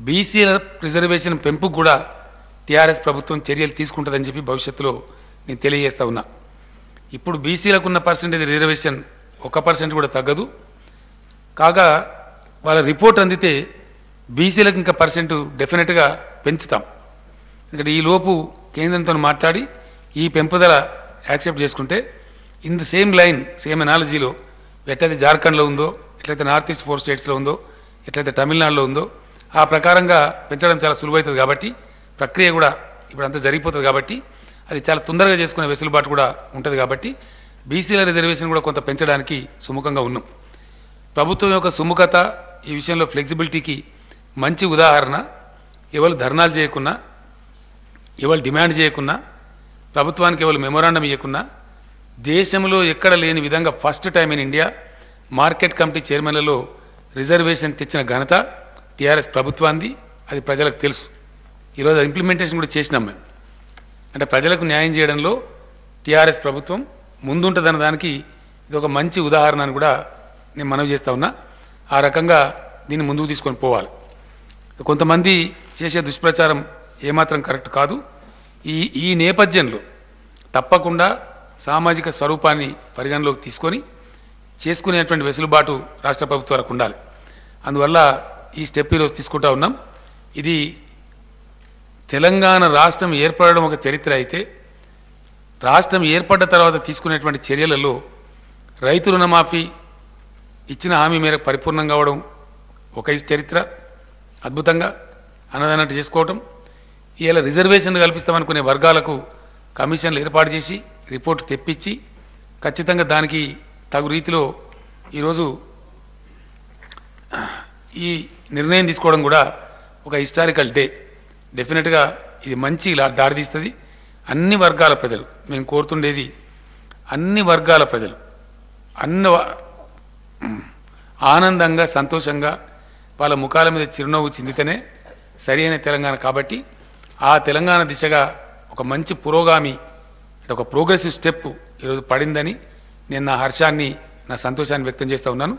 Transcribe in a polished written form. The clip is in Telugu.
బీసీల రిజర్వేషన్ పెంపుకు కూడా టీఆర్ఎస్ ప్రభుత్వం చర్యలు తీసుకుంటుందని చెప్పి భవిష్యత్తులో నేను తెలియజేస్తా ఉన్నా. ఇప్పుడు బీసీలకు ఉన్న పర్సెంటేజ్ రిజర్వేషన్ 1% కూడా తగ్గదు. కాగా వాళ్ళ రిపోర్ట్ అందితే బీసీలకు ఇంకా పర్సెంట్ డెఫినెట్గా పెంచుతాం. ఎందుకంటే ఈ లోపు కేంద్రంతో మాట్లాడి ఈ పెంపుదల యాక్సెప్ట్ చేసుకుంటే in the same line same ఎనాలజీలో ఎట్లయితే జార్ఖండ్లో ఉందో, ఎట్లయితే నార్త్ ఈస్ట్ 4 స్టేట్స్లో ఉందో, ఎట్లయితే తమిళనాడులో ఉందో ఆ ప్రకారంగా పెంచడం చాలా సులువవుతుంది. కాబట్టి ప్రక్రియ కూడా ఇప్పుడు అంతా జరిగిపోతుంది. కాబట్టి అది చాలా తొందరగా చేసుకునే వెసులుబాటు కూడా ఉంటుంది. కాబట్టి బీసీల రిజర్వేషన్ కూడా కొంత పెంచడానికి సుముఖంగా ఉన్నాం. ప్రభుత్వం యొక్క సుముఖత ఈ విషయంలో ఫ్లెక్సిబిలిటీకి మంచి ఉదాహరణ. ఎవరు ధర్నాలు చేయకున్నా, ఎవరు డిమాండ్ చేయకున్నా, ప్రభుత్వానికి ఎవరు మెమోరాండం ఇవ్వకున్నా దేశంలో ఎక్కడ లేని విధంగా first time in India market committee చైర్మన్లలో రిజర్వేషన్ తెచ్చిన ఘనత టీఆర్ఎస్ ప్రభుత్వాన్ని. అది ప్రజలకు తెలుసు. ఈరోజు ఇంప్లిమెంటేషన్ కూడా చేసినాం మేము. అంటే ప్రజలకు న్యాయం చేయడంలో టీఆర్ఎస్ ప్రభుత్వం ముందుంటుందన్న దానికి ఇది ఒక మంచి ఉదాహరణ అని కూడా నేను మనవి చేస్తా ఉన్నా. ఆ రకంగా దీన్ని ముందుకు తీసుకొని పోవాలి. కొంతమంది చేసే దుష్ప్రచారం ఏమాత్రం కరెక్ట్ కాదు. ఈ నేపథ్యంలో తప్పకుండా సామాజిక స్వరూపాన్ని పరిగణలోకి తీసుకొని చేసుకునేటువంటి వెసులుబాటు రాష్ట్ర ప్రభుత్వాలకు ఉండాలి. అందువల్ల ఈ స్టెప్ ఈరోజు తీసుకుంటా ఉన్నాం. ఇది తెలంగాణ రాష్ట్రం ఏర్పడడం ఒక చరిత్ర అయితే, రాష్ట్రం ఏర్పడ్డ తర్వాత తీసుకునేటువంటి చర్యలలో రైతు రుణమాఫీ ఇచ్చిన హామీ మేరకు పరిపూర్ణం కావడం ఒక చరిత్ర. అద్భుతంగా అన్నదన్నట్టు చేసుకోవటం. ఇలా రిజర్వేషన్లు కల్పిస్తామనుకునే వర్గాలకు కమిషన్లు ఏర్పాటు చేసి రిపోర్టు తెప్పించి ఖచ్చితంగా దానికి తగు రీతిలో ఈరోజు ఈ నిర్ణయం తీసుకోవడం కూడా ఒక హిస్టారికల్ డే. డెఫినెట్గా ఇది మంచి దారితీస్తుంది. అన్ని వర్గాల ప్రజలు మేము కోరుతుండేది, అన్ని వర్గాల ప్రజలు ఆనందంగా సంతోషంగా వాళ్ళ ముఖాల మీద చిరునవ్వు చిందితేనే సరైన తెలంగాణ. కాబట్టి ఆ తెలంగాణ దిశగా ఒక మంచి పురోగామి, అంటే ఒక ప్రోగ్రెసివ్ స్టెప్ ఈరోజు పడిందని నేను నా హర్షాన్ని, నా సంతోషాన్ని వ్యక్తం చేస్తూ ఉన్నాను.